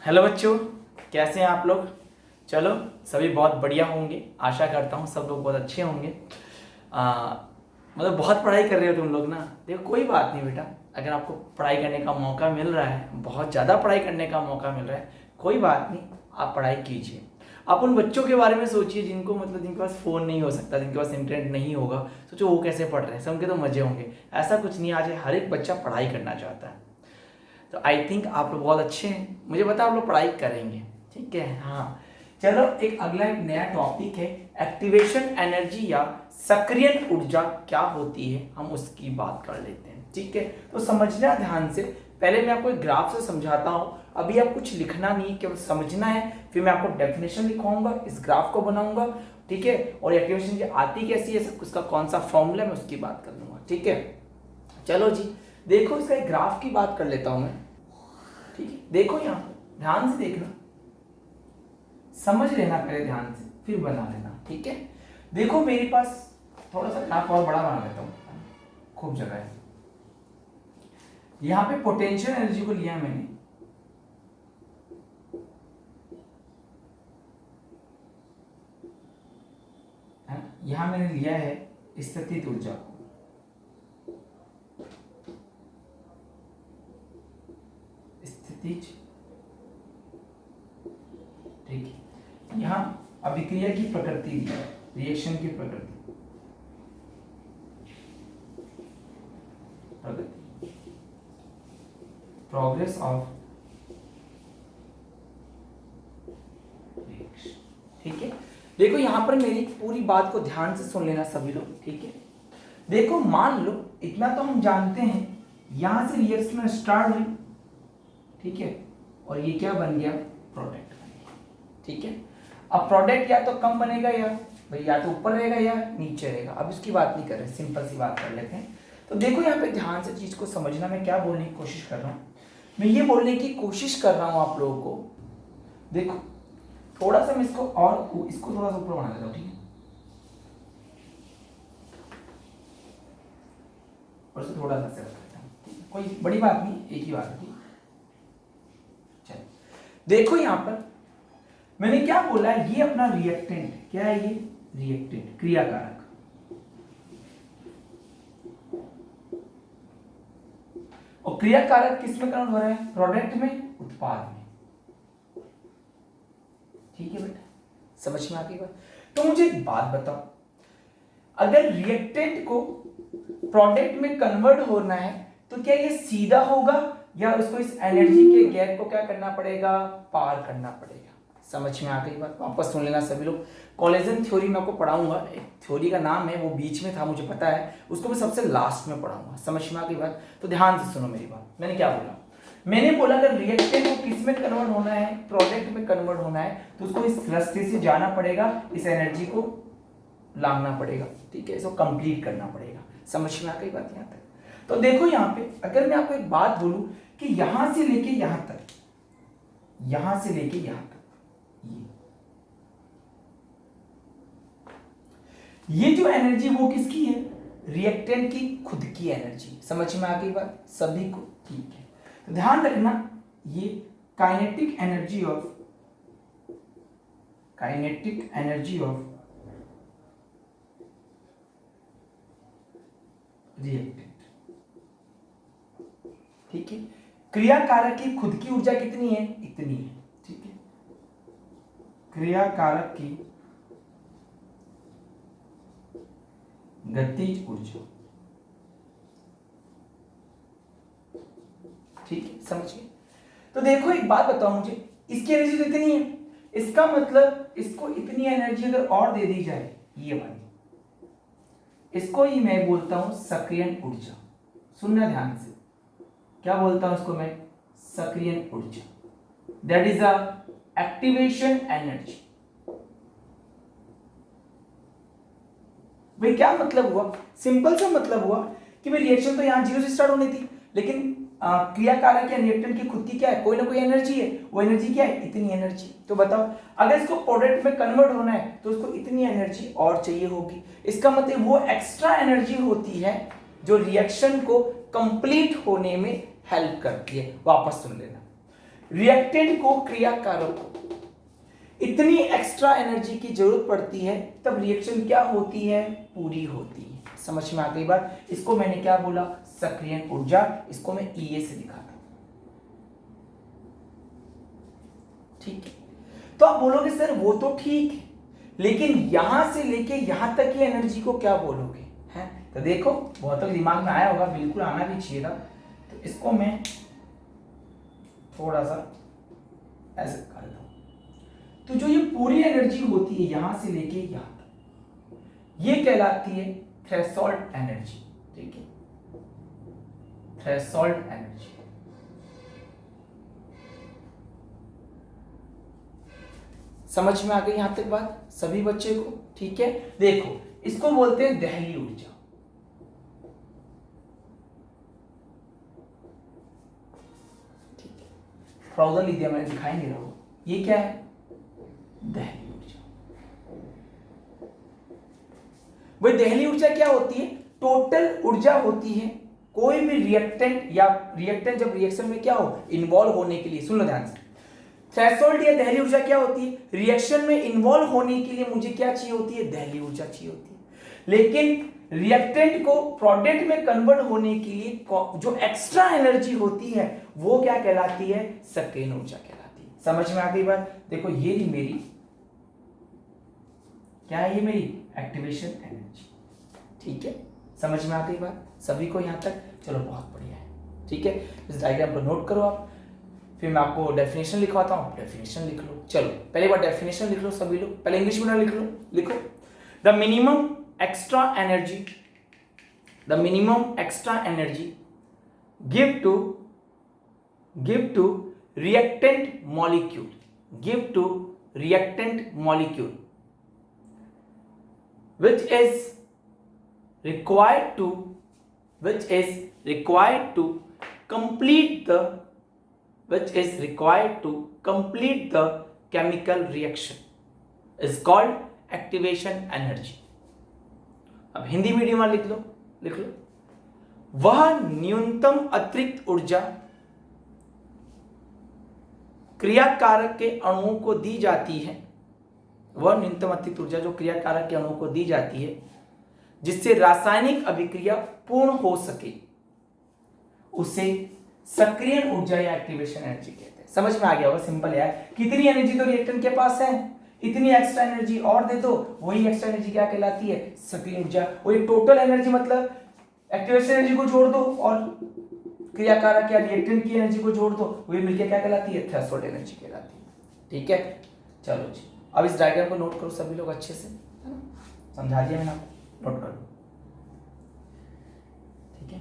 Hello बच्चों, कैसे हैं आप लोग। चलो, सभी बहुत बढ़िया होंगे। आशा करता हूँ सब लोग बहुत अच्छे होंगे। मतलब बहुत पढ़ाई कर रहे हो तुम लोग ना। देखो, कोई बात नहीं बेटा, अगर आपको पढ़ाई करने का मौका मिल रहा है, बहुत ज़्यादा पढ़ाई करने का मौका मिल रहा है, कोई बात नहीं, आप पढ़ाई कीजिए। आप उन बच्चों के बारे में सोचिए जिनको मतलब जिनके पास फ़ोन नहीं हो सकता, जिनके पास इंटरनेट नहीं होगा। सोचो वो कैसे पढ़ रहे हैं, सबके तो मज़े होंगे। ऐसा कुछ नहीं, आज हर एक बच्चा पढ़ाई करना चाहता है। तो आई थिंक आप लोग बहुत अच्छे हैं, मुझे पता है आप लोग पढ़ाई करेंगे। ठीक है, हाँ। चलो, एक नया टॉपिक है, एक्टिवेशन एनर्जी या सक्रियण ऊर्जा क्या होती है, हम उसकी बात कर लेते हैं। ठीक है, तो समझना ध्यान से। पहले मैं आपको एक ग्राफ से समझाता हूँ। अभी आप कुछ लिखना नहीं, केवल समझना है। फिर मैं आपको डेफिनेशन लिखवाऊंगा, इस ग्राफ को बनाऊंगा। ठीक है, और एक्टिवेशन आती कैसी है, उसका कौन सा फॉर्मूला, मैं उसकी बात कर दूंगा। ठीक है, चलो जी। देखो, इसका एक ग्राफ की बात कर लेता हूं मैं। ठीक है, देखो यहाँ पर ध्यान से देखना, समझ लेना पहले ध्यान से, फिर बना लेना। ठीक है, देखो मेरे पास थोड़ा सा ग्राफ और बड़ा बना लेता हूँ, खूब जगह है। यहाँ पे पोटेंशियल एनर्जी को लिया मैंने, है ना। यहाँ मैंने लिया है स्थितिज ऊर्जा को, स्थितिज। ठीक है, यहाँ अभिक्रिया की प्रकृति दी है, रिएक्शन की प्रकृति, प्रोग्रेस ऑफ रिएक्शन। ठीक है, देखो यहाँ पर मेरी पूरी बात को ध्यान से सुन लेना सभी लोग। ठीक है, देखो मान लो इतना तो हम जानते हैं, यहां से रिएक्शन स्टार्ट हुई। ठीक है, और ये क्या बन गया, प्रोडक्ट बन गया। ठीक है, अब प्रोडक्ट या तो कम बनेगा, या भाई या तो ऊपर रहेगा या नीचे रहेगा। अब इसकी बात नहीं कर रहे, सिंपल सी बात कर लेते हैं। तो देखो यहाँ पे ध्यान से चीज को समझना, मैं क्या बोलने की कोशिश कर रहा हूँ। मैं ये बोलने की कोशिश कर रहा हूँ आप लोगों को, देखो थोड़ा सा मैं इसको थोड़ा सा ऊपर बना देता हूँ। ठीक है, और से थोड़ा सा सेट करता हूँ, कोई बड़ी बात नहीं, एक ही बात है। चलो, देखो यहां पर मैंने क्या बोला है, ये अपना रिएक्टेंट, क्या है ये, रिएक्टेंट, क्रियाकारक। और क्रियाकारक किस में कन्वर्ट हो रहा है, प्रोडक्ट में, उत्पाद में। ठीक है बेटा, समझ में आ गई बात। तो मुझे एक बात बताओ, अगर रिएक्टेंट को प्रोडक्ट में कन्वर्ट होना है, तो क्या ये सीधा होगा, या उसको इस एनर्जी के गैप को क्या करना पड़ेगा, पार करना पड़ेगा। समझ में आ गई बात, वापस सुन लेना सभी लोग। कोलेजन थ्योरी में आपको पढ़ाऊंगा, एक थ्योरी का नाम है, वो बीच में था मुझे पता है, उसको मैं सबसे लास्ट में पढ़ाऊंगा। समझ में आ गई बात, तो ध्यान से सुनो मेरी बात। मैंने क्या बोला, मैंने बोला अगर रिएक्टेंट को किस में कन्वर्ट होना है, प्रोडक्ट में कन्वर्ट होना है, तो उसको इस रास्ते से जाना पड़ेगा, इस एनर्जी को लांघना पड़ेगा। ठीक है, इसको कंप्लीट करना पड़ेगा। समझ में आ गई बात यहां तक। तो देखो यहाँ पे अगर मैं आपको एक बात बोलूं कि यहां से लेके यहां तक, यहां से लेके यहां तक, ये जो एनर्जी वो किसकी है, रिएक्टेंट की खुद की एनर्जी। समझ में आ गई बात सभी को। ठीक है, तो ध्यान रखना, ये काइनेटिक एनर्जी ऑफ रिएक्टेंट। ठीक है, क्रियाकारक की खुद की ऊर्जा कितनी है, इतनी है। ठीक है, क्रियाकारक की गतिज ऊर्जा। ठीक है, समझ गए। तो देखो एक बात बताओ मुझे, इसकी एनर्जी तो इतनी है, इसका मतलब इसको इतनी एनर्जी अगर और दे दी जाए, ये वाली, इसको ही मैं बोलता हूं सक्रियण ऊर्जा। सुनना ध्यान से, क्या बोलता हूं इसको मैं, सक्रियण ऊर्जा। That is a activation energy. भाई क्या मतलब हुआ, सिंपल सा मतलब हुआ कि भाई रिएक्शन तो यहां जीरो से स्टार्ट होनी थी, लेकिन क्रियाकारक या रिएक्टेंट की खुद की क्या है, कोई ना कोई एनर्जी है। वो एनर्जी क्या है, इतनी एनर्जी। तो बताओ अगर इसको प्रोडक्ट में कन्वर्ट होना है, तो उसको इतनी एनर्जी और चाहिए होगी। इसका मतलब वो एक्स्ट्रा एनर्जी होती है जो रिएक्शन को कंप्लीट होने में हेल्प करती है। वापस सुन लेना, रिएक्टेंट को, क्रियाकारक को इतनी एक्स्ट्रा एनर्जी की जरूरत पड़ती है तब रिएक्शन क्या होती है, पूरी होती है। समझ में आ गई बात। इसको मैंने क्या बोला, सक्रियण ऊर्जा। इसको मैं ईए से दिखाता हूं, ठीक है। तो आप बोलोगे सर वो तो ठीक है, लेकिन यहां से लेके यहां तक की एनर्जी को क्या बोलोगे, है? तो देखो बहुत तो दिमाग में आया होगा, बिल्कुल आना भी चाहिए था। तो इसको मैं थोड़ा सा ऐसे कर देता हूं। तो जो ये पूरी एनर्जी होती है यहां से लेके यहां तक, ये कहलाती है थ्रेशोल्ड एनर्जी, ठीक है, थ्रेशोल्ड एनर्जी। समझ में आ गई यहां तक बात सभी बच्चे को, ठीक है। देखो इसको बोलते हैं दहली ऊर्जा, ठीक है। थोड़ा उधर लिख दिया मैंने, दिखाई नहीं रहा, ये क्या है, दहली ऊर्जा। भाई दहली ऊर्जा क्या होती है, टोटल ऊर्जा होती है कोई भी रिएक्टेंट या रिएक्टेंट जब रिएक्शन में क्या हो, इन्वॉल्व होने के लिए। सुन लो ध्यान से, थ्रेशोल्ड या दहली ऊर्जा क्या होती है, रिएक्शन में इन्वॉल्व होने के लिए मुझे क्या चाहिए होती है, दहली ऊर्जा चाहिए होती है। लेकिन रिएक्टेंट को प्रोडक्ट में कन्वर्ट होने के लिए जो एक्स्ट्रा एनर्जी होती है वो क्या कहलाती है, सक्रियण ऊर्जा कहलाती है। समझ में आ गई बात। देखो ये रही मेरी, क्या है ये मेरी एक्टिवेशन एनर्जी, ठीक है। समझ में आ गई बात सभी को यहां तक, चलो बहुत बढ़िया है, ठीक है। इस डायग्राम को नोट करो आप, फिर मैं आपको डेफिनेशन लिखवाता हूं, डेफिनेशन लिख लो। चलो पहले बार डेफिनेशन लिख लो सभी लोग, पहले इंग्लिश में लिख लो, लिखो the minimum extra energy, the minimum extra energy give to reactant molecule, give to reactant molecule which is required to complete the chemical reaction is called activation energy। अब हिंदी मीडियम में लिख लो, वह न्यूनतम अतिरिक्त ऊर्जा क्रियाकारक के अणुओं को दी जाती है, वह न्यूनतम अतिरिक्त ऊर्जा जो क्रियाकारक के अणुओं को दी जाती है जिससे रासायनिक अभिक्रिया पूर्ण हो सके, उसे सक्रियण ऊर्जा या एक्टिवेशन एनर्जी कहते हैं। समझ में आ गया होगा, सिंपल है। कितनी एनर्जी तो रिएक्टेंट के पास है, इतनी एक्स्ट्रा एनर्जी और दे दो, वही एक्स्ट्रा एनर्जी क्या कहलाती है, सक्रियण ऊर्जा। वही टोटल एनर्जी मतलब एक्टिवेशन एनर्जी को जोड़ दो और क्रियाकारक या रिएक्टेंट की एनर्जी को जोड़ दो, वही मिलकर क्या कहलाती है, थ्रेशोल्ड एनर्जी कहलाती है, ठीक है। चलो जी, अब इस डायग्राम को नोट करो सभी लोग अच्छे से, है ना, समझा दिया मैंने आपको, नोट करो, ठीक है,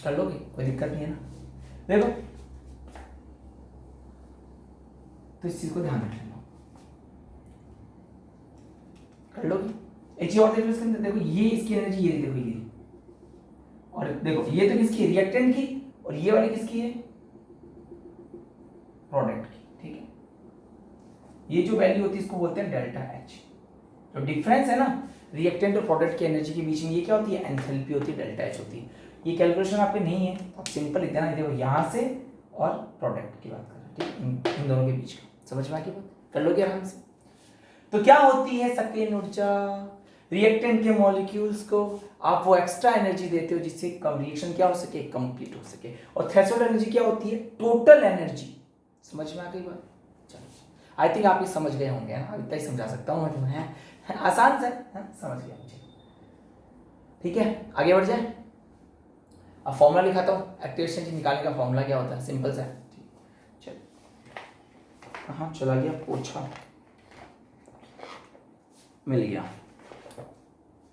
कर लोगे, कोई दिक्कत नहीं है ना। देखो तो इस चीज को ध्यान रख लेना, कर लोगे। एक चीज और देख लो इसके अंदर, देखो ये इसकी एनर्जी, ये देखो ये, और देखो ये तो किसकी, रिएक्टेंट की, और ये वाली किसकी है, प्रोडक्ट की, ठीक है। ये जो वैल्यू होती है इसको बोलते हैं डेल्टा एच। जो डिफरेंस है ना रिएक्टेंट और प्रोडक्ट की एनर्जी के बीच में, ये क्या होती है, एंथैल्पी होती है, डेल्टा एच होती है। ये कैलकुलेशन आपके नहीं है, आप सिंपल लिख देना, देखो यहाँ से और प्रोडक्ट की बात कर रहे हैं, ठीक, इन दोनों के बीच का। समझ में आ गई बात, कर लोगे आराम से। तो क्या होती है सक्रियण ऊर्जा, रिएक्टेंट के मॉलिक्यूल्स को आप वो एक्स्ट्रा एनर्जी देते हो जिससे रिएक्शन क्या हो सके, कंप्लीट हो सके। और थ्रेशोल्ड एनर्जी क्या होती है, टोटल एनर्जी। समझ में आ गई बात, चलो आई थिंक आप ये समझ गए होंगे ना, इतना ही समझा सकता हूँ मैं तुम्हें, आसान से समझ गया मुझे, ठीक है। आगे बढ़ जाए, अब फॉर्मूला लिखाता हूँ, एक्टिवेशन एनर्जी निकालने का फॉर्मूला क्या होता है, सिंपल सा, चल कहाँ चला गया, पोछा मिल गया,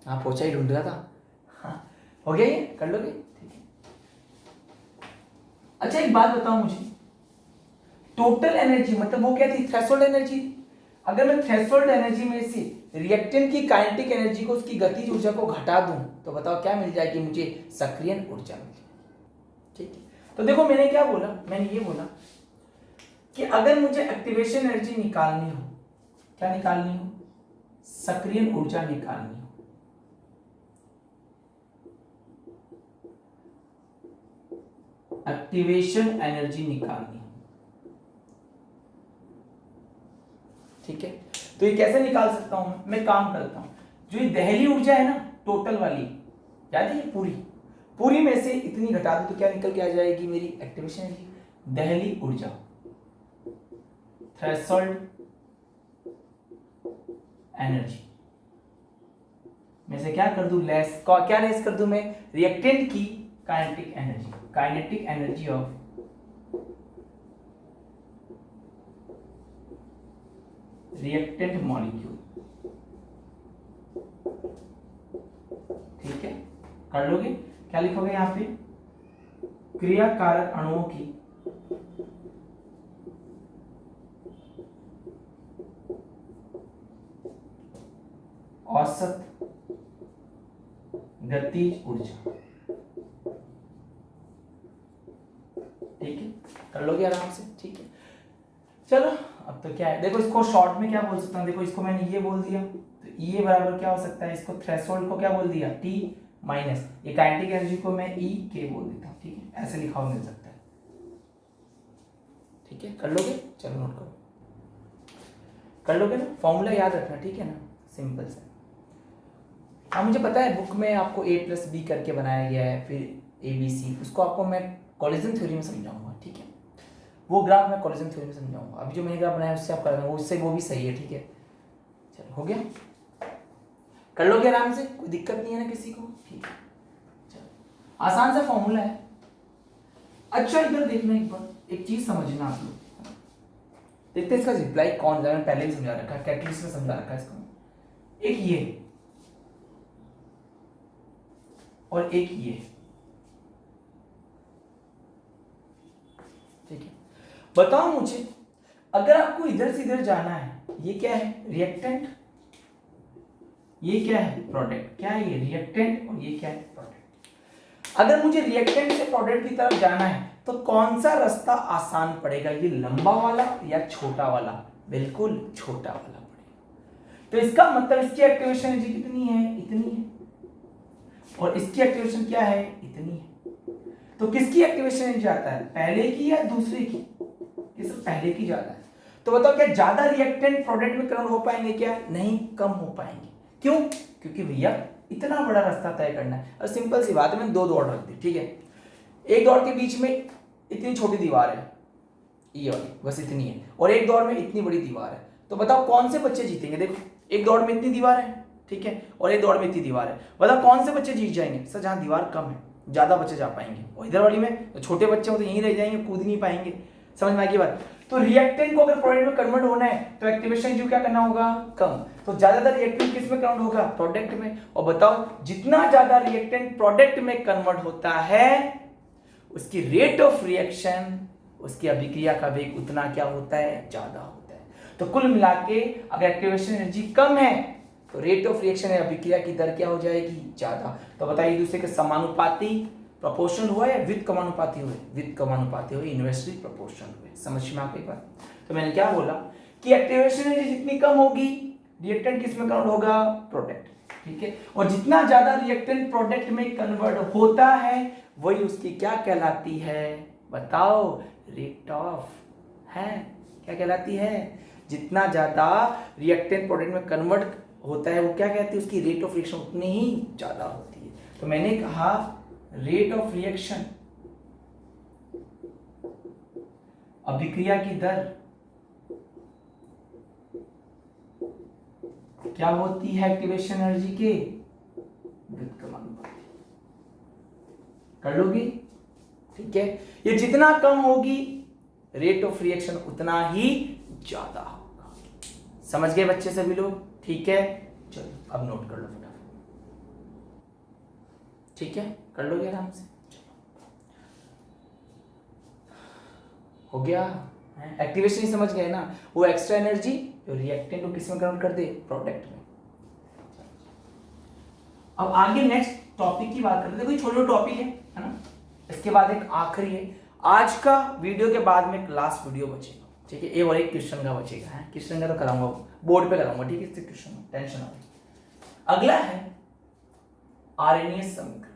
हाँ पोछा ही ढूंढ रहा था, हाँ हो गया, ये कर लोगे, ठीक है। अच्छा एक बात बताओ मुझे, टोटल एनर्जी मतलब वो क्या थी, थ्रेशोल्ड एनर्जी। अगर मैं थ्रेशोल्ड एनर्जी में से रिएक्टेंट की काइनेटिक एनर्जी को, उसकी गतिज ऊर्जा को घटा दूं तो बताओ क्या मिल जाएगी मुझे, सक्रियण ऊर्जा मिल जाएगी, ठीक है। तो देखो मैंने क्या बोला, मैंने ये बोला कि अगर मुझे एक्टिवेशन एनर्जी निकालनी हो, क्या निकालनी हो, सक्रियण ऊर्जा निकालनी हो, एक्टिवेशन एनर्जी निकालनी। ठीक है, तो ये कैसे निकाल सकता हूं मैं काम करता हूं। जो ये दहली ऊर्जा है ना टोटल वाली, याद है ये पूरी में से इतनी घटा दूं तो क्या निकल के आ जाएगी मेरी एक्टिवेशन एनर्जी। दहली ऊर्जा थ्रेशोल्ड एनर्जी में से क्या कर दूं लेस, क्या लेस कर दूं मैं, रिएक्टेंट की kinetic energy of reactant molecule. ठीक है, कर लोगे, क्या लिखोगे यहां पे, क्रियाकारक अणुओं की औसत गतिज ऊर्जा। ठीक है, कर लोगे आराम से। ठीक है, चलो अब तो क्या है, देखो इसको शॉर्ट में क्या बोल सकता हूं, देखो इसको मैंने ये बोल दिया तो ये बराबर क्या हो सकता है, इसको थ्रेशोल्ड को क्या बोल दिया T माइनस ये काइनेटिक एनर्जी को मैं E K बोल देता हूं। ठीक है, ऐसे लिखा हुआ मिल सकता है। ठीक है, कर लोगे, चलो नोट करो, कर लोगे ना, फॉर्मूला याद रखना। ठीक है ना, सिंपल सा। हाँ मुझे पता है बुक में आपको A+B करके बनाया गया है, फिर ABC, उसको आपको मैं कोलिजन थ्योरी में समझाऊंगा। ठीक है, वो ग्राफ मैं कोलिजन थ्योरी में समझाऊंगा। अभी जो मैंने ग्राफ बनाया उससे आप कर वो उससे वो भी सही है। ठीक है, चलो हो गया, कर लोगे आराम से, कोई दिक्कत नहीं है ना किसी को। ठीक है, चलो आसान सा फॉर्मूला है। अच्छा इधर देखना एक बार, एक चीज समझना आप लोग, देखते हैं इसका रिप्लाई कौन मैंने पहले भी समझा रखा है, कैटलिस्ट में समझा रखा है इसको। एक ये और एक ये। ठीक है, बताओ मुझे, अगर आपको इधर से इधर जाना है, ये क्या है रिएक्टेंट, ये क्या है प्रोडक्ट, क्या है ये रिएक्टेंट और ये क्या है प्रोडक्ट। अगर मुझे रिएक्टेंट से प्रोडक्ट की तरफ जाना है तो कौन सा रास्ता आसान पड़ेगा, ये लंबा वाला या छोटा वाला, बिल्कुल छोटा वाला पड़ेगा। तो इसका मतलब इसकी एक्टिवेशन एनर्जी कितनी है, इतनी है, और इसकी एक्टिवेशन क्या है, इतनी है। तो किसकी एक्टिवेशन एनर्जी आता है, पहले की या दूसरे की, ये सब पहले की ज्यादा है। तो बताओ क्या ज्यादा रिएक्टेंट प्रोडक्ट में कन्वर्ट हो पाएंगे, क्या नहीं, कम हो पाएंगे। क्यों, क्योंकि भैया इतना बड़ा रास्ता तय करना है। और सिंपल सी बात है, मैंने दो दौड़ रख दी। ठीक है, एक दौड़ के बीच में इतनी छोटी दीवार है, ये वाली बस इतनी है, और एक दौड़ में इतनी बड़ी दीवार है। तो बताओ कौन से बच्चे जीतेंगे। देखो एक दौड़ में इतनी दीवार है, ठीक है, और एक दौड़ में इतनी दीवार है, बताओ कौन से बच्चे जीत जाएंगे। सर जहां दीवार कम है ज्यादा बच्चे जा पाएंगे, और इधर वाली में तो छोटे बच्चे हो तो यहीं रह जाएंगे, कूद नहीं पाएंगे। समझ में आ गई बात। तो रिएक्टेंट को अगर प्रोडक्ट में कन्वर्ट होना है तो एक्टिवेशन जो क्या करना होगा, कम। तो ज्यादातर रिएक्टेंट किस में कन्वर्ट होगा, प्रोडक्ट में। और बताओ जितना ज्यादा रिएक्टेंट प्रोडक्ट में कन्वर्ट होता है उसकी रेट ऑफ रिएक्शन, उसकी अभिक्रिया का वेग उतना क्या होता है, ज्यादा होता है। तो कुल मिला के अगर एक्टिवेशन एनर्जी कम है तो रेट ऑफ रिएक्शन या अभिक्रिया की दर क्या हो जाएगी, ज्यादा। तो बताइए दूसरे के समानुपाती प्रोपोर्शनल हुआ या विद कमानुपाती हुए, विद कमानुपाती हुए, इनवर्सली प्रोपोर्शनल हुए। समझ में आ गई बात। तो मैंने क्या बोला कि एक्टिवेशन एनर्जी जितनी कम होगी रिएक्टेंट किस में कन्वर्ट होगा, प्रोडक्ट। ठीक है, और जितना ज्यादा रिएक्टेंट प्रोडक्ट में कन्वर्ट होता है वही उसकी क्या कहलाती है, बताओ, रेट ऑफ है, क्या कहलाती है, जितना ज्यादा रिएक्टेंट प्रोडक्ट में कन्वर्ट होता है वो क्या कहती है, उसकी रेट ऑफ रिएक्शन उतनी ही ज्यादा होती है। तो मैंने कहा रेट ऑफ रिएक्शन, अभिक्रिया की दर क्या होती है एक्टिवेशन एनर्जी के व्युत्क्रमानुपाती। कर लोगी, ठीक है, ये जितना कम होगी रेट ऑफ रिएक्शन उतना ही ज्यादा होगा। समझ गए बच्चे सभी लोग, ठीक है। चलो अब नोट कर लो फटाफट, ठीक है, कर लोगे आराम से। हो गया, एक्टिवेशन ही समझ गए ना, वो एक्स्ट्रा एनर्जी जो रिएक्टेंट को किस में कन्वर्ट कर दे, प्रोडक्ट में। अब आगे नेक्स्ट टॉपिक की बात करते हैं। देखो छोटे टॉपिक है ना, इसके बाद एक आखिरी है। आज का वीडियो के बाद में एक लास्ट वीडियो बचेगा, ठीक है, ये और एक क्वेश्चन का बचेगा है, क्वेश्चन का तो कराऊंगा बोर्ड पे कराऊंगा, ठीक है, इससे क्वेश्चन टेंशन ना। अगला है आरएनए समीकरण।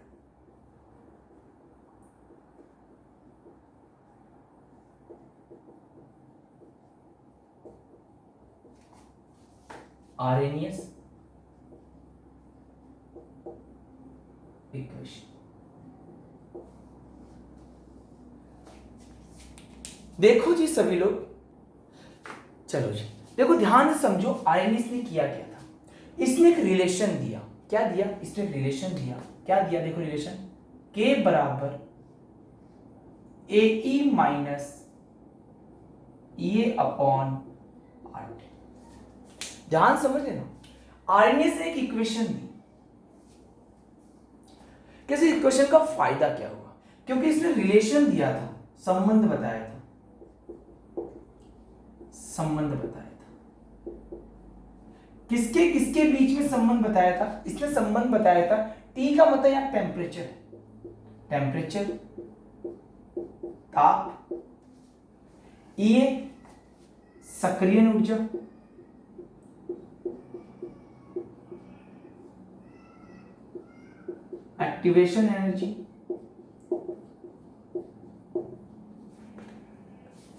Arrhenius equation. देखो जी सभी लोग, चलो जी देखो ध्यान से समझो, आर्हेनियस ने किया क्या था। इसने एक रिलेशन दिया। क्या दिया? इसने रिलेशन दिया। क्या दिया? देखो रिलेशन, K बराबर AE minus EA upon RT। ध्यान समझ लेना, आर्हेनियस ने एक इक्वेशन दी। किसी इक्वेशन का फायदा क्या हुआ? क्योंकि इसने रिलेशन दिया था, संबंध बताया था, संबंध बताया था। किसके किसके बीच में संबंध बताया था? इसने संबंध बताया था, T का मतलब यहां टेम्परेचर है, टेम्परेचर, ताप, E सक्रियण ऊर्जा, activation energy,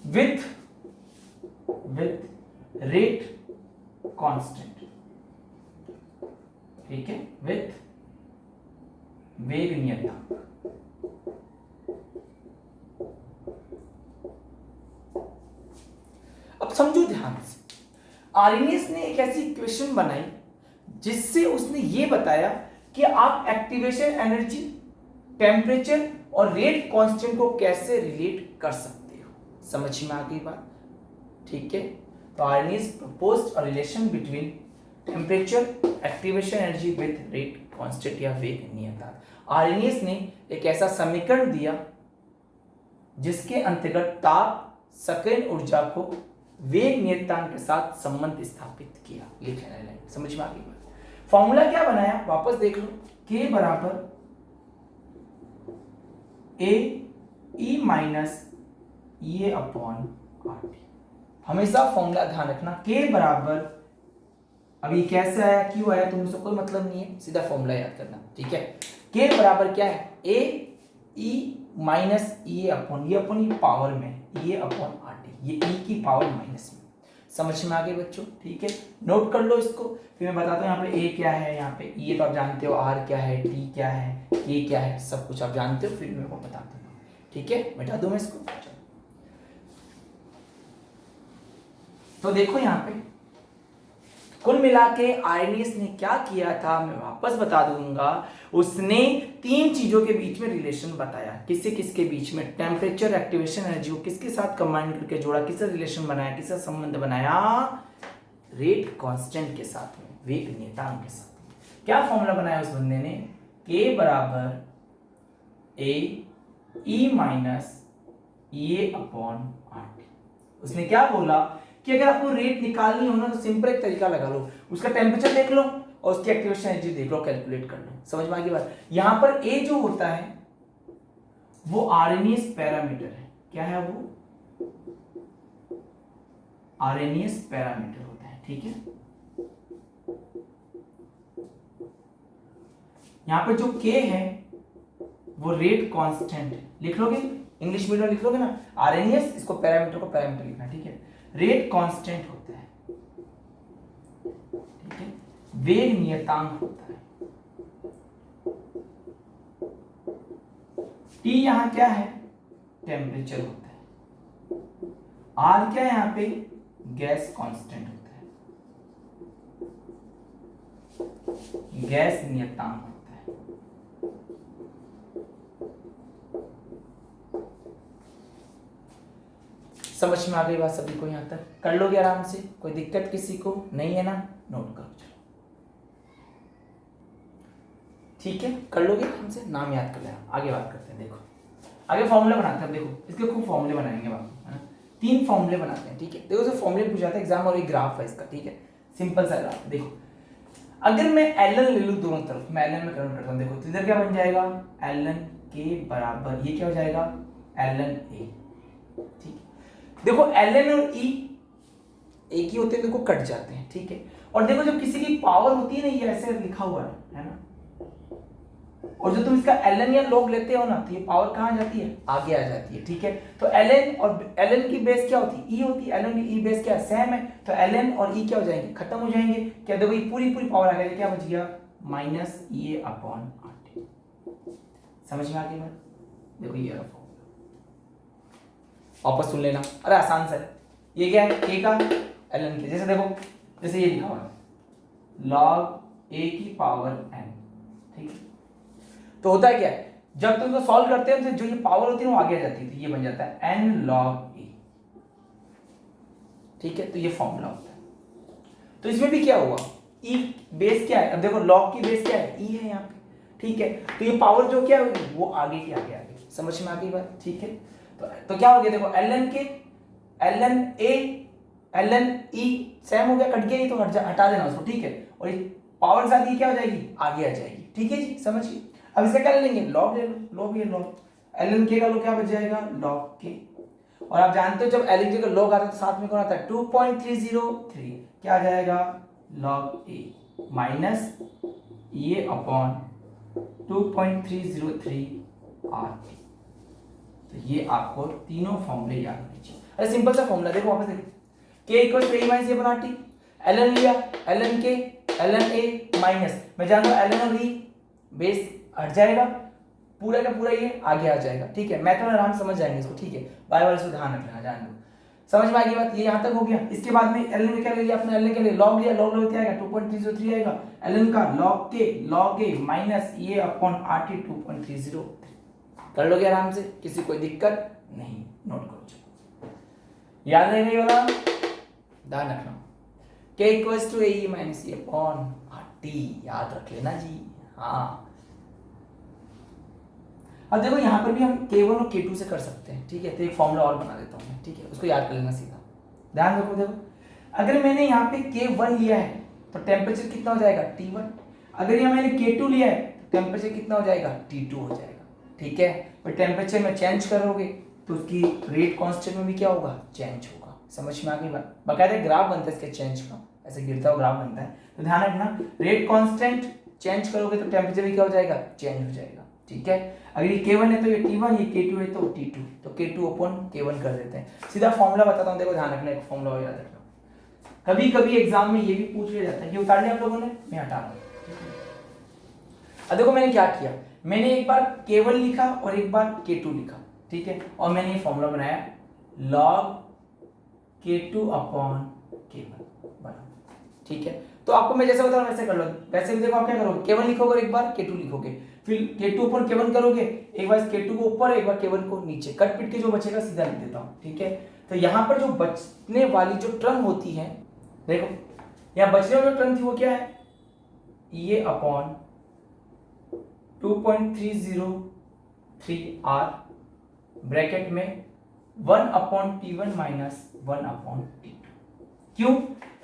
with rate constant, ठीक है, विथ वेग नियतांक। अब समझो ध्यान से, आर्हेनियस ने एक ऐसी इक्वेशन बनाई जिससे उसने ये बताया कि आप एक्टिवेशन एनर्जी, टेम्परेचर और रेट कांस्टेंट को कैसे रिलेट कर सकते हो। समझ में आ गई बात? ठीक है, तो Arrhenius proposed a relation between temperature, activation energy with rate constant या वेग नियतांक। आर्हेनियस ने एक ऐसा समीकरण दिया जिसके अंतर्गत ताप, सक्रियण ऊर्जा को वेग नियतांक के साथ संबंध स्थापित किया। ये कहना है, समझ में आ गई बात? फॉर्मूला क्या बनाया वापस देख लो, K बराबर AE minus EA upon RT। हमेशा फॉर्मूला ध्यान रखना, K बराबर, अभी कैसे आया, क्यों आया, तुम्हें से कोई मतलब नहीं है, सीधा फॉर्मूला याद करना, ठीक है। K बराबर क्या है? AE माइनस EA अपॉन, ये अपॉन ये पावर में, EA अपॉन RT, ये E की पावर माइनस में। समझ में आ गए बच्चों? ठीक है, नोट कर लो इसको, फिर मैं बताता हूँ यहाँ पे A क्या है, यहाँ पे E तो आप जानते हो, R क्या है, T क्या है, K क्या है, सब कुछ आप जानते हो, फिर मेरे को बताते हो, ठीक है। बैठा दूं मैं इसको। तो देखो यहाँ पे कुल मिला के आर्हेनियस ने क्या किया था, मैं वापस बता दूंगा। उसने तीन चीजों के बीच में रिलेशन बताया। किससे किसके बीच में? टेम्परेचर, एक्टिवेशन एनर्जी को किसके साथ कंबाइन करके जोड़ा, किससे रिलेशन बनाया, किससे संबंध बनाया? रेट कांस्टेंट के साथ में, वेग नियतांक के साथ। क्या फॉर्मूला बनाया उस बंदे ने? K बराबर AE minus EA upon RT। उसने क्या बोला कि अगर आपको रेट निकालनी हो ना तो सिंपल एक तरीका लगा लो, उसका टेम्परेचर देख लो और उसकी एक्टिवेशन एनर्जी देख लो, कैलकुलेट कर लो। समझ में आ गई बात? यहां पर A जो होता है वो आर्हेनियस पैरामीटर है। क्या है वो? आर्हेनियस पैरामीटर होता है, ठीक है। यहां पर जो K है वो रेट कांस्टेंट है। लिख लोगे, इंग्लिश मीडियम लिख लोगे ना, आर्हेनियस, इसको पैरामीटर को पैरामीटर लिखना, ठीक है। रेट कांस्टेंट होता है, ठीक है। वेग नियतांक होता है। T यहां क्या है? टेम्परेचर होता है। R क्या है यहां पे? गैस कांस्टेंट होता है, गैस नियतांक होता है। समझ में आ गई बात सभी को? यहां तक कर लोगे आराम से, कोई दिक्कत किसी को नहीं है ना? नोट करो, चलो ठीक है, कर लोगे आराम से, नाम याद कर लेना। आगे बात करते हैं, देखो आगे फॉर्मूला बनाते हैं। देखो इसके खूब फॉर्मूले बनाएंगे बाबू, है ना? 3 फॉर्मूले बनाते हैं, ठीक है। देखो जो फॉर्मूले पूछा था एग्जाम, और एक ग्राफ है इसका, ठीक है, सिंपल सा ग्राफ। देखो अगर मैं ln ले लूं दोनों तरफ, मैं ln में कन्वर्ट करता हूं। देखो तो इधर क्या बन जाएगा? ln K बराबर, ये क्या हो जाएगा? ln A, ठीक है। देखो ln और E एक ही होते हैं, देखो कट जाते हैं, ठीक है। और देखो जब किसी की पावर होती है ना, ये ऐसे लिखा हुआ है ना, और जो तुम इसका ln या log लेते हो ना, तो ये पावर कहाँ आ जाती है, आगे आ जाती है। ठीक है, तो ln और ln की बेस क्या होती है, e होती है। ln की e बेस क्या है, सेम है, तो ln और e क्या हो जाएंगे, खत्म हो जाएंगे। क्या देखो, ये पूरी पूरी पावर आ गई, क्या बच गया, माइनस e अपॉन RT। समझ में आ गई बात? देखो ये रखो, वापस सुन लेना, अरे आसान सा है। ये क्या है, a का ln के, जैसे देखो, जैसे ये लिखा हुआ है log a की पावर n। ठीक है, तो होता है क्या, जब तुम इसको सॉल्व करते हो तो जो ये पावर होती है वो आगे आ जाती है, तो ये बन जाता है n log a। ठीक है, तो ये फॉर्मूला होता है। तो इसमें भी क्या हुआ, e बेस क्या है, अब देखो log की बेस क्या है, e है यहाँ पे। ठीक है, तो ये पावर जो क्या होगी वो आगे की आगे आगे। समझ में आ गई बात? ठीक है, तो क्या हो गया, देखो ln के ln a ln e same हो गया, कट गया, ये तो हटा देना उसको। ठीक है, और ये पावर के साथ ये क्या हो जाएगी, आगे आ जाएगी। ठीक है जी, समझिए। अब इसका क्या ले लेंगे, लॉग ले लो, लॉग ये लॉग ln के का लोग क्या बच जाएगा, लॉग के। और आप जानते हो जब ln के का लॉग आता है तो साथ में कौन आता है, 2.303, क्या आ जाएगा, लॉग ए माइनस ये अपॉन 2.303 RT। तो ये आपको तीनों फॉर्मूले याद होने चाहिए। अरे सिंपल सा फॉर्मूला, देखो वापस देखो, k equal to a minus a upon RT। ln लिया, ln k ln a minus, मैं जानता हूं ln और e बेस हट जाएगा, पूरा का पूरा ये आगे आ जाएगा। ठीक है, मैं तो आराम से समझ जाएंगे इसको। ठीक है, बाय बाय इसको ध्यान रखना, जान दो। समझ में आ गई बात, ये यहां तक हो गया। इसके बाद में ln में क्या ले लिया आपने, ln के लिए लॉग लिया, लॉग क्या आएगा, 2.303 आएगा। ln का लॉग के लॉग a माइनस ये अपॉन RT 2.303। कर लोगे आराम से, किसी कोई दिक्कत नहीं, नोट करो, चलो याद रहेगा ये वाला, ध्यान रखना। k equals to A minus A upon RT, याद रख लेना जी। हाँ, अब देखो यहाँ पर भी हम k1 और k2 से कर सकते हैं। ठीक है, तो एक फॉर्मूला और बना देता हूँ मैं। ठीक है, उसको याद कर लेना सीधा, ध्यान रखो। देखो, अगर मैंने यहाँ पे k1 लिया है तो टेम्परेचर कितना हो जाएगा, T1। अगर यहाँ मैंने k2 लिया है तो टेम्परेचर कितना हो जाएगा, T2 हो जाएगा। ठीक है, पर टेम्परेचर में चेंज करोगे तो उसकी रेट कांस्टेंट में भी क्या होगा, चेंज होगा। समझ में आ गई बात? बकायदा ग्राफ बनता है इसके चेंज का, ऐसे गिरता हुआ ग्राफ बनता है। तो ध्यान रखना, रेट कांस्टेंट चेंज करोगे तो टेम्परेचर भी क्या हो जाएगा, चेंज हो जाएगा। ठीक है, अगर ये k1 है तो ये T1, ये k2 है तो T2, तो k2 अपॉन k1 कर देते हैं। सीधा फॉर्मूला बताता हूँ, देखो ध्यान रखना, एक फॉर्मूला और याद रखना। कभी कभी एग्जाम में ये भी पूछ लिया जाता है, ये उतार लिया आप लोगों ने, मैं हटा रहा हूँ। अब देखो मैंने क्या किया, मैंने एक बार k1 लिखा और एक बार k2 लिखा। ठीक है, और मैंने ये फॉर्मूला बनाया log k2 अपॉन k1 बना। ठीक है, तो आपको मैं जैसे बता रहा हूं वैसे कर लो। वैसे भी देखो आप क्या करोगे, k1 लिखोगे एक बार, k2 लिखोगे, फिर k2 पर k1 करोगे, एक बार k2 को ऊपर, एक बार k1 को नीचे, कट पिट के जो बचेगा सीधा लिख देता हूं। ठीक है, तो यहाँ पर जो बचने वाली जो टर्म होती है, देखो यहाँ बचने वाली टर्म थी वो क्या है, ये अपॉन 2.303 R ब्रैकेट में 1 upon T1 minus 1 upon T2। क्यों,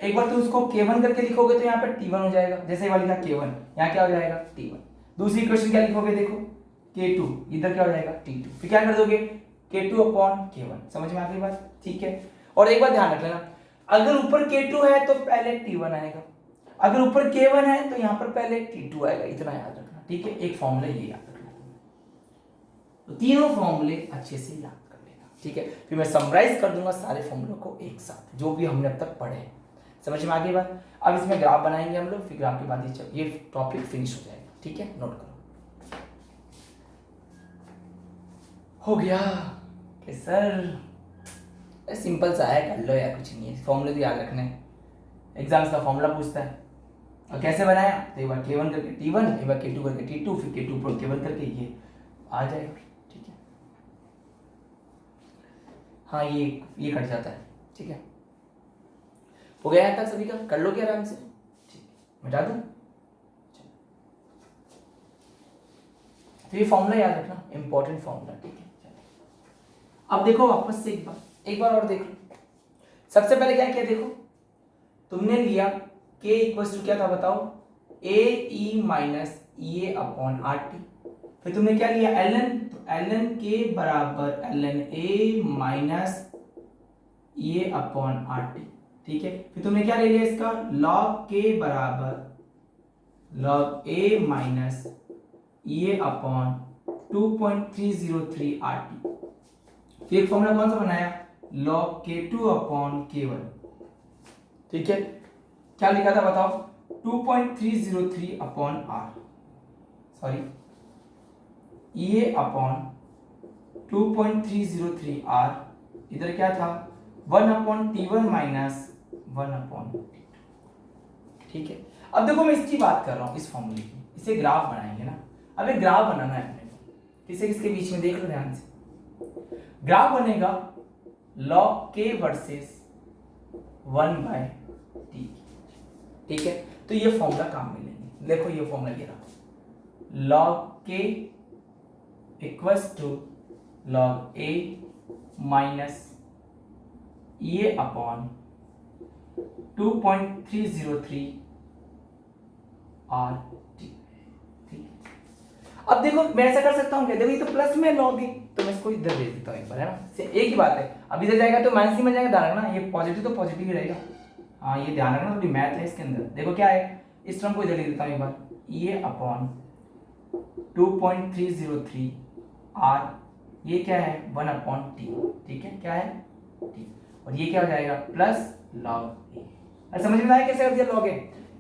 एक बार तो उसको k1 करके लिखोगे तो यहाँ पर T1 हो जाएगा, जैसे वाली का k1, यहाँ क्या हो जाएगा, T1। दूसरी इक्वेशन क्या लिखोगे, देखो k2, इधर क्या हो जाएगा, T2। फिर क्या कर दोगे, k2 अपॉन k1। समझ में आ गई बात? ठीक है, और एक बात ध्यान रख लेना, अगर ऊपर k2 है तो पहले T1 आएगा, अगर ऊपर k1 है तो यहाँ पर पहले T2 आएगा, इतना याद रखना। ठीक है, एक फॉर्मूला ये याद रखना, तो तीनों फॉर्मूले अच्छे से याद कर लेना। ठीक है, फिर मैं समराइज कर दूंगा सारे फॉर्मूलों को एक साथ, जो भी हमने अब तक पढ़े हैं। समझ में आ गई बात? अब इसमें ग्राफ बनाएंगे हम लोग, फिर ग्राफ के बाद ये टॉपिक फिनिश हो जाएगा। ठीक है, नोट करो, हो गया कि सर सिंपल सा है, कर लो यार, कुछ नहीं है, फॉर्मूले तो याद रखने हैं, एग्जाम्स का फॉर्मूला पूछता है। और कैसे बनाया, तो एक बार k1 करके T1, एक बार k2 करके T2, फिर k2 पर k1 करके ये आ जाएगा। ठीक है, हाँ ये कट जाता है। ठीक है, हो गया यहाँ तक सभी का, कर लोगे आराम से। ठीक, मिटा दूं, तो ये फॉर्मूला याद रखना, इंपॉर्टेंट फॉर्मूला। ठीक है, अब देखो वापस से एक बार और देख लो। सबसे पहले क्या किया, देखो तुमने लिया k इक्वल्स टू क्या था बताओ, a e minus A upon RT। फिर तुमने क्या लिया, ln, तो ln k बराबर ln a minus A upon RT। ठीक है, फिर तुमने क्या ले लिया इसका, log k बराबर log a माइनस ये अपॉन 2.303 RT। फिर एक फॉर्मूला कौन सा बनाया, log K2 अपॉन K1। ठीक है, क्या लिखा था बताओ, 2.303 अपॉन R, सॉरी ये अपॉन 2.303 R, इधर क्या था 1 upon T1 minus 1 upon T2। ठीक है, अब देखो मैं इसकी बात कर रहा हूं, इस फॉर्मूले की, इसे ग्राफ बनाएंगे ना। अब एक ग्राफ बनाना है अपने को, किसे किसके बीच में, देख लो ध्यान से। ग्राफ बनेगा log K वर्सेस 1/T। ठीक है, तो ये फॉर्मूला काम में लेंगे। देखो ये फॉर्मूला ये रहा, log K equals to log A minus ये अपॉन 2.303 RT। ठीक, अब देखो मैं ऐसा कर सकता हूँ क्या, देखो ये तो प्लस में log A, तो मैं इसको इधर भेज देता हूँ एक बार, है ना, एक ही बात है। अब इधर जाएगा तो माइनस ही में जाएगा, ध्यान रखना, ये पॉजिटिव तो पॉजिटिव ही रहेगा। हाँ ये ध्यान रखना, थोड़ी मैथ है इसके अंदर। देखो क्या है, इस टर्म को इधर लिख देता हूँ एक बार, ये अपॉन 2.303 R, ये क्या है 1 अपॉन T। ठीक है, क्या है T, और ये क्या हो जाएगा प्लस log A। अरे समझ में आया कैसे कर दिया log A,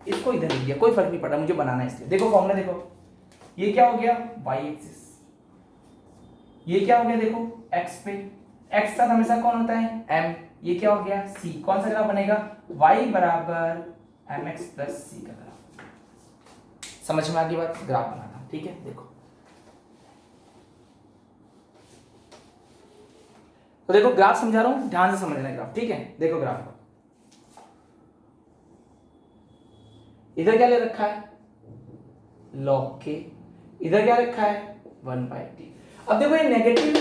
इसको इधर लिख दिया, कोई फर्क नहीं पड़ा, मुझे बनाना है इसलिए। देखो फॉर्मूला देखो, ये क्या हो गया y एक्सिस, ये क्या हो गया देखो x पे, x का हमेशा कौन होता है m, ये क्या हो गया c, कौन सा ग्राफ बनेगा y बराबर mx प्लस c का ग्राफ। समझ में आ गई बात, ग्राफ बनाना। ठीक है, देखो तो देखो ग्राफ समझा रहा हूं, ध्यान से समझना ग्राफ। ठीक है, देखो ग्राफ को, इधर क्या ले रखा है log K, इधर क्या रखा है 1/T। अब देखो ये नेगेटिव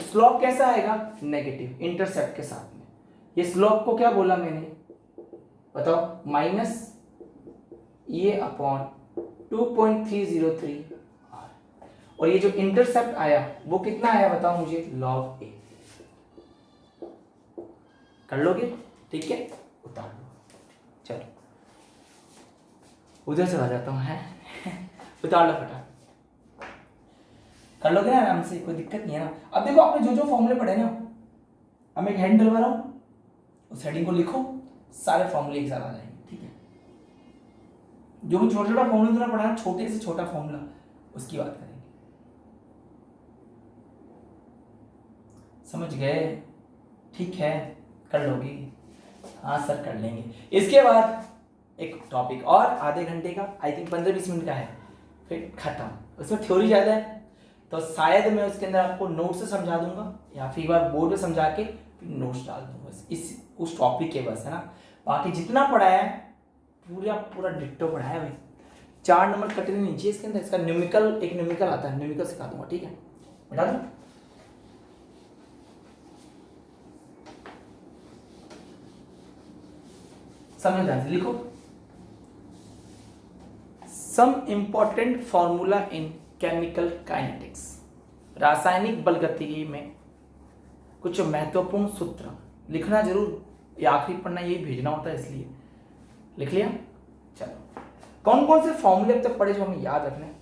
स्लोप कैसा आएगा, नेगेटिव इंटरसेप्ट के साथ में। ये स्लोप को क्या बोला मैंने बताओ, माइनस ये अपॉन 2.303 R, और ये जो इंटरसेप्ट आया वो कितना आया बताओ मुझे, log A। कर लोगे, ठीक है, उतार लो। चलो उधर चला जाता हूँ, है उतार लो फटा, कर लोगे ना आराम से, कोई दिक्कत नहीं है ना। अब देखो आपने जो जो फॉर्मूले पढ़े ना, अब मैं एक हेड डलवा रहा हूँ, उस हेडिंग को लिखो, सारे फॉर्मूले एक साथ आ जाएंगे। ठीक है, जो भी छोटा छोटा फॉर्मूला तुमने पढ़ा, छोटे से छोटा फॉर्मूला, उसकी बात करेंगे। समझ गए, ठीक है, कर लोगे, हाँ सर कर लेंगे। इसके बाद एक टॉपिक और आधे घंटे का, आई थिंक 15-20 मिनट का है, फिर खत्म। उसमें थ्योरी ज़्यादा है, तो शायद मैं उसके अंदर आपको नोट से समझा दूंगा, या फिर एक बार बोर्ड पे समझा के फिर नोट्स डाल दूंगा इस उस टॉपिक के, बस है ना। बाकी जितना पढ़ाया है पूरा पूरा डिट्टो पढ़ाया है भाई। 4 नंबर कटने नीचे इसके अंदर, इसका न्यूमेरिकल, एक न्यूमेरिकल आता है, न्यूमेरिकल सिखा दूंगा। ठीक है, बता दूं, समझ ध्यान से लिखो, some important formula in chemical kinetics, रासायनिक बलगतिकी में कुछ महत्वपूर्ण सूत्र लिखना जरूर, ये आखिरी पढ़ना यही भेजना होता है, इसलिए लिख लिया। चलो कौन कौन से फॉर्मूले अब तक पढ़े जो हमें याद रखना है।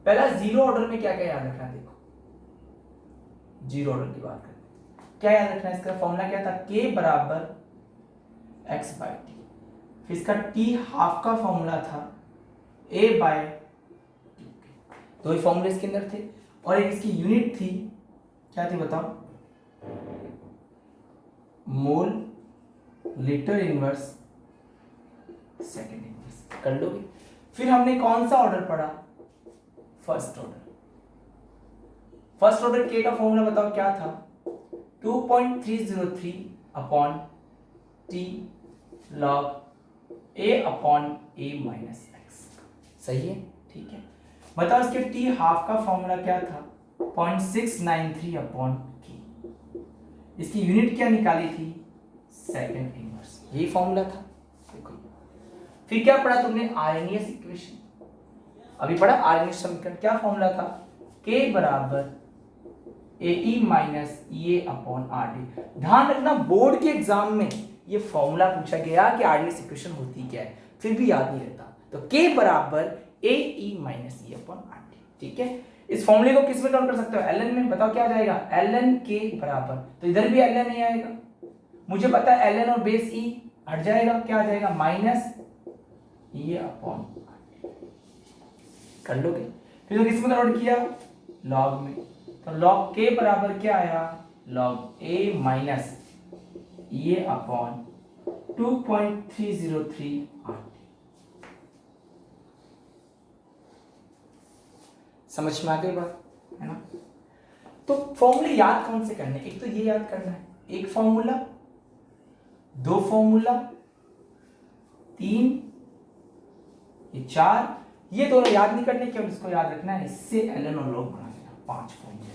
पहला जीरो ऑर्डर में क्या क्या याद रखना है, देखो जीरो ऑर्डर की बात करते हैं, क्या याद रखना है, इसका फॉर्मूला क्या था, K बराबर x/T। फिर इसका T हाफ का फॉर्मूला था A/2। दो ही फॉर्मूले इसके अंदर थे, और एक इसकी यूनिट थी, क्या थी बताओ, mole litre inverse second inverse. कर लोगे। फिर हमने कौन सा ऑर्डर पढ़ा, फर्स्ट ऑर्डर। फर्स्ट ऑर्डर के का फॉर्मूला बताओ क्या था, 2.303 upon T log a upon a minus x. सही है, ठीक है। बताओ इसके टी हाफ का फॉर्मूला क्या था, 0.693 अपॉन k। इसकी यूनिट क्या निकाली थी, सेकेंड इनवर्स। यही फॉर्मूला था। देखो फिर क्या पढ़ा तुमने, आरएनएस इक्वेशन। अभी पढ़ा आरएनएस समीकरण, क्या फॉर्मूला था, k बराबर ए minus A upon R D. ध्यान रखना बोर्ड के एग्जाम में ये फॉर्मूला पूछा गया कि आरएनएस इक्वेशन होती क्या है, फिर भी याद नहीं रहता। तो k बराबर A e minus E upon R T. ठीक है, इस फॉर्मूले को किस में कन्वर्ट कर सकते हो, एल एन में। बताओ क्या आ जाएगा, एल एन के बराबर, तो इधर भी एल एन ही आएगा, मुझे पता है एल एन और बेस ई हट जाएगा, क्या आ जाएगा माइनस ई अपॉन कर लोगे। फिर तो किस में कन्वर्ट किया, लॉग में, तो लॉग के बराबर क्या आया, लॉग ए माइनस ये अपॉन 2.303 आर। समझ में आ गई बात, है ना। तो फॉर्मूले याद कौन से करने, एक तो ये याद करना है, एक फॉर्मूला, दो फॉर्मूला, तीन, ये चार, ये दोनों याद नहीं करने, केवल इसको याद रखना है, इससे एल एन और लॉग बना देना, 5 फॉर्मूले।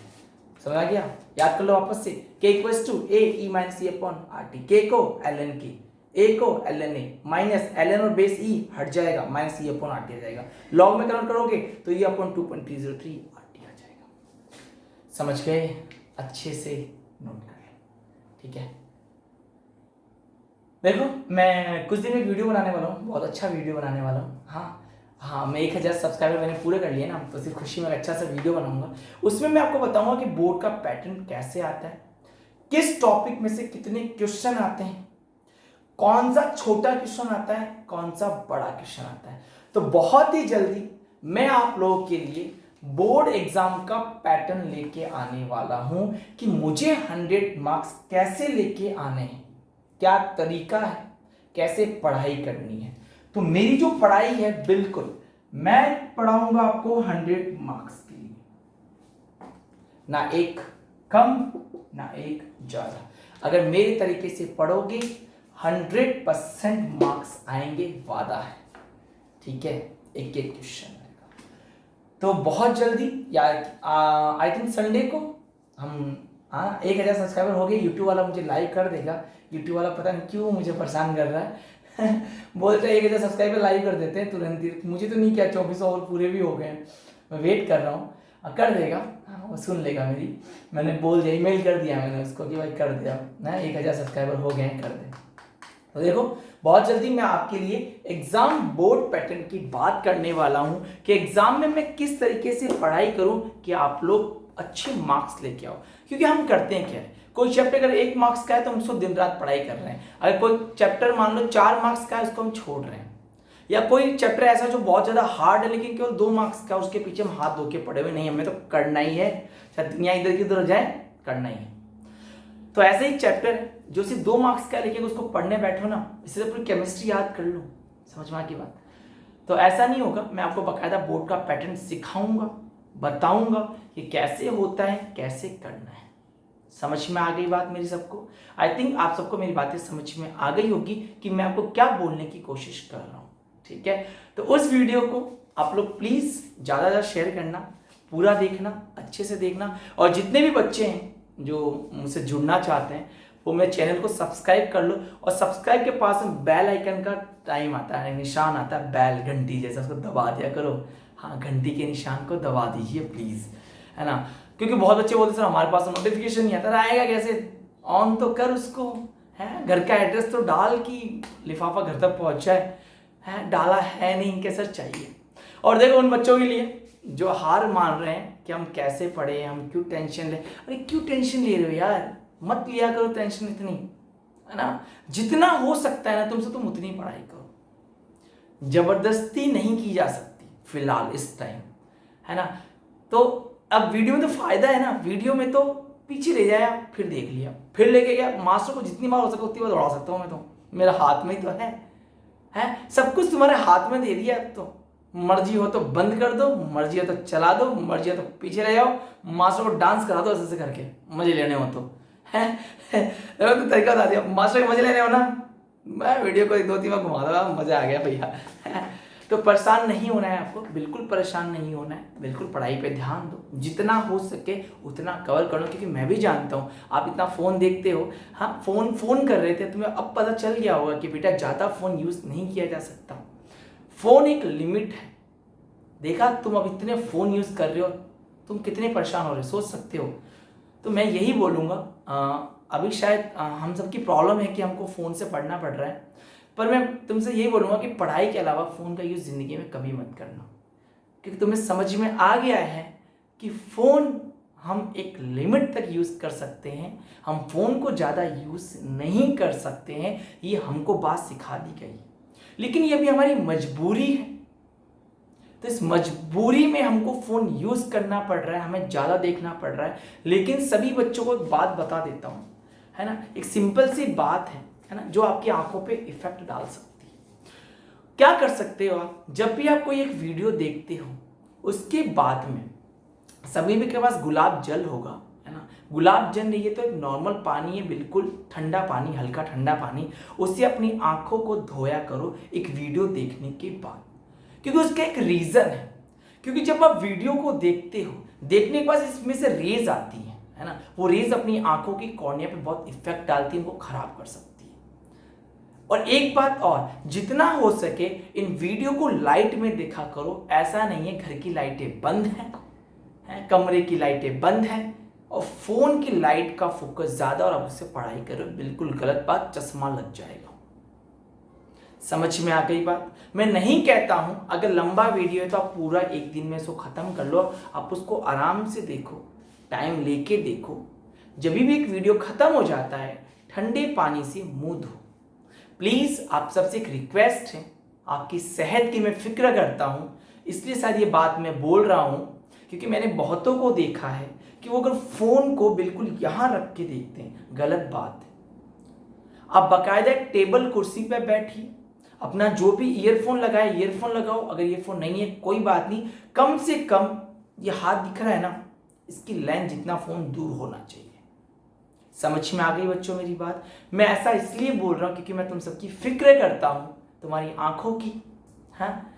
समझ आ गया, याद कर लो वापस से, k equals to A e minus E upon R T, k को एल एन की, ए को L N A, minus L N और बेस ई हट जाएगा, minus E upon R T आ जाएगा, लॉग में कन्वर्ट करोगे तो ये अपॉन 2.303 आर टी आ जाएगा। समझ गए, अच्छे से नोट कर लो, ठीक है। देखो मैं कुछ दिन में वीडियो बनाने वाला हूँ, बहुत अच्छा वीडियो बनाने वाला हूँ। हाँ, मैं 1000 सब्सक्राइबर मैंने पूरे कर लिए ना, तो सिर्फ खुशी में अच्छा सा वीडियो बनाऊंगा। उसमें मैं आपको बताऊंगा कि बोर्ड का पैटर्न कैसे आता है, किस टॉपिक में से कितने क्वेश्चन आते हैं, कौन सा छोटा क्वेश्चन आता है, कौन सा बड़ा क्वेश्चन आता है। तो बहुत ही जल्दी मैं आप लोगों के लिए बोर्ड एग्जाम का पैटर्न लेके आने वाला हूं कि मुझे 100 मार्क्स कैसे लेके आने हैं, क्या तरीका है, कैसे पढ़ाई करनी है। तो मेरी जो पढ़ाई है बिल्कुल मैं पढ़ाऊंगा आपको 100 मार्क्स के लिए, ना एक कम ना एक ज्यादा। अगर मेरे तरीके से पढ़ोगे 100% मार्क्स आएंगे, वादा है, ठीक है। एक एक क्वेश्चन आएगा, तो बहुत जल्दी यार आई थिंक संडे को हम 1000 सब्सक्राइबर हो गए। यूट्यूब वाला मुझे लाइक कर देगा, यूट्यूब वाला पता नहीं क्यों मुझे परेशान कर रहा है बोलते हैं 1000 सब्सक्राइबर लाइक कर देते हैं तुरंत ही, मुझे तो नहीं क्या 24 ओवर पूरे भी हो गए हैं, मैं वेट कर रहा हूँ, कर देगा। वो सुन लेगा मेरी, मैंने बोल दिया, ईमेल कर दिया मैंने उसको कि भाई कर दिया ना, 1000 सब्सक्राइबर हो गए हैं, कर दे। तो देखो बहुत जल्दी मैं आपके लिए एग्जाम बोर्ड पैटर्न की बात करने वाला हूं कि एग्जाम में मैं किस तरीके से पढ़ाई करूं कि आप लोग अच्छे मार्क्स लेके आओ। क्योंकि हम करते हैं क्या है, कोई चैप्टर अगर 1 मार्क्स का है तो हम उसको दिन रात पढ़ाई कर रहे हैं, अगर कोई चैप्टर मान लो 4 मार्क्स का है उसको हम छोड़ रहे हैं, या कोई चैप्टर ऐसा जो बहुत ज्यादा हार्ड है लेकिन केवल 2 मार्क्स का, उसके पीछे हम हाथ धो के पड़े हुए नहीं, हमें तो करना ही है, चाहे दुनिया इधर की उधर हो जाए, करना ही है। तो ऐसे ही चैप्टर जो सिर्फ 2 मार्क्स का है लेकिन उसको पढ़ने बैठो ना, इससे पूरी केमिस्ट्री याद कर लो। समझ में आ की बात, तो ऐसा नहीं होगा, मैं आपको बकायदा बोर्ड का पैटर्न सिखाऊंगा, बताऊंगा कि कैसे होता है, कैसे करना है। समझ में आ गई बात मेरी सबको, आई थिंक आप सबको मेरी बातें समझ में आ गई होगी कि मैं आपको क्या बोलने की कोशिश कर रहा हूँ, ठीक है। तो उस वीडियो को आप लोग प्लीज ज्यादा शेयर करना, पूरा देखना, अच्छे से देखना, और जितने भी बच्चे हैं जो मुझसे जुड़ना चाहते हैं वो मेरे चैनल को सब्सक्राइब कर लो, और सब्सक्राइब के पास में बेल आइकन का टाइम आता है, निशान आता है बेल घंटी जैसा, उसको दबा दिया करो। हाँ, घंटी के निशान को दबा दीजिए प्लीज, है ना। क्योंकि बहुत बच्चे बोलते सर हमारे पास नोटिफिकेशन नहीं आता, आएगा कैसे, ऑन तो कर उसको, है घर का एड्रेस तो डाल कि लिफाफा घर तक पहुंच जाए, है डाला है नहीं कैसे चाहिए। और देखो उन बच्चों के लिए जो हार मान रहे हैं कि हम कैसे पढ़े, हम क्यों टेंशन ले, अरे क्यों टेंशन ले रहे हो यार, मत लिया करो टेंशन इतनी, है ना। जितना हो सकता है ना तुमसे तुम उतनी पढ़ाई करो, जबरदस्ती नहीं की जा सकती फिलहाल इस टाइम, है ना। तो अब वीडियो में तो फायदा है ना, वीडियो में तो पीछे ले जाया फिर देख लिया फिर लेके गया, मास्टर को जितनी बार हो सके उतनी बार दौड़ा सकता हूँ मैं, तो मेरा हाथ में ही तो है सब कुछ तुम्हारे हाथ में दे दिया। अब तो मर्जी हो तो बंद कर दो, मर्जी हो तो चला दो, मर्जी हो तो पीछे रह जाओ, मास्टर को डांस करा दो ऐसे करके, मजे लेने हो तो है तो तरीका बता दिया, मास्टर के मजे लेने हो ना, मैं वीडियो को 2-3 बार घुमा दूंगा, मजा आ गया भैया तो परेशान नहीं होना है आपको, बिल्कुल परेशान नहीं होना है, बिल्कुल पढ़ाई पे ध्यान दो, जितना हो सके उतना कवर कर लो। क्योंकि मैं भी जानता हूँ आप इतना फ़ोन देखते हो, हाँ फ़ोन कर रहे थे, तुम्हें अब पता चल गया होगा कि बेटा ज़्यादा फ़ोन यूज़ नहीं किया जा सकता, फ़ोन एक लिमिट है। देखा तुम अब इतने फ़ोन यूज़ कर रहे हो, तुम कितने परेशान हो रहे हो, सोच सकते हो। तो मैं यही बोलूँगा, अभी शायद हम सबकी प्रॉब्लम है कि हमको फ़ोन से पढ़ना पड़ रहा है, पर मैं तुमसे यही बोलूँगा कि पढ़ाई के अलावा फ़ोन का यूज़ ज़िंदगी में कभी मत करना। क्योंकि तुम्हें समझ में आ गया है कि फ़ोन हम एक लिमिट तक यूज़ कर सकते हैं, हम फ़ोन को ज़्यादा यूज़ नहीं कर सकते हैं, ये हमको बात सिखा दी गई। लेकिन ये भी हमारी मजबूरी है, तो इस मजबूरी में हमको फ़ोन यूज़ करना पड़ रहा है, हमें ज़्यादा देखना पड़ रहा है। लेकिन सभी बच्चों को एक बात बता देता हूँ, है ना, एक सिंपल सी बात है ना, जो आपकी आंखों पे इफेक्ट डाल सकती है। क्या कर सकते हो आप, जब भी आप कोई एक वीडियो देखते हो उसके बाद में सभी के पास गुलाब जल होगा, है ना, गुलाब जल नहीं है तो एक नॉर्मल पानी है, बिल्कुल ठंडा पानी, हल्का ठंडा पानी, उससे अपनी आंखों को धोया करो एक वीडियो देखने के बाद। क्योंकि उसका एक रीज़न है, क्योंकि जब आप वीडियो को देखते हो, देखने के बाद इसमें से रेज आती है ना, वो रेज अपनी आंखों की कॉर्निया पे बहुत इफेक्ट डालती है, उनको खराब कर सकती है। और एक बात और, जितना हो सके इन वीडियो को लाइट में देखा करो। ऐसा नहीं है घर की लाइटें बंद हैं, कमरे की लाइटें बंद हैं और फोन की लाइट का फोकस ज्यादा और आप उससे पढ़ाई करो, बिल्कुल गलत बात, चश्मा लग जाएगा। समझ में आ गई बात? मैं नहीं कहता हूं अगर लंबा वीडियो है तो आप पूरा एक दिन में इसको खत्म कर लो, आप उसको आराम से देखो, टाइम लेके देखो। जब भी एक वीडियो खत्म हो जाता है ठंडे पानी से मुंह धो। प्लीज आप सबसे एक रिक्वेस्ट है, आपकी सेहत की मैं फिक्र करता हूं, इसलिए शायद ये बात मैं बोल रहा हूं, क्योंकि मैंने बहुतों को देखा है कि वो अगर फोन को बिल्कुल यहां रख के देखते हैं, गलत बात है। आप बाकायदा एक टेबल कुर्सी पे बैठिए, अपना जो भी ईयरफोन लगाए ईयरफोन लगाओ, अगर ईयरफोन नहीं है कोई बात नहीं, कम से कम ये हाथ दिख रहा है ना, इसकी लेंथ जितना फोन दूर होना चाहिए। समझ में आ गई बच्चों मेरी बात? मैं ऐसा इसलिए बोल रहा हूं क्योंकि मैं तुम सबकी फिक्र करता हूं, तुम्हारी आंखों की, हाँ,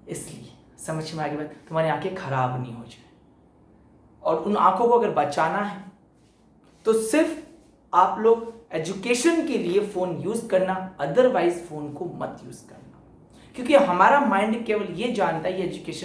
इसलिए समझ में आ गई बात, तुम्हारी आंखें खराब नहीं हो जाए। और उन आंखों को अगर बचाना है तो सिर्फ आप लोग एजुकेशन के लिए फोन यूज करना, अदरवाइज फोन को मत यूज करना, क्योंकि हमारा माइंड केवल ये जानता है ये एजुकेशन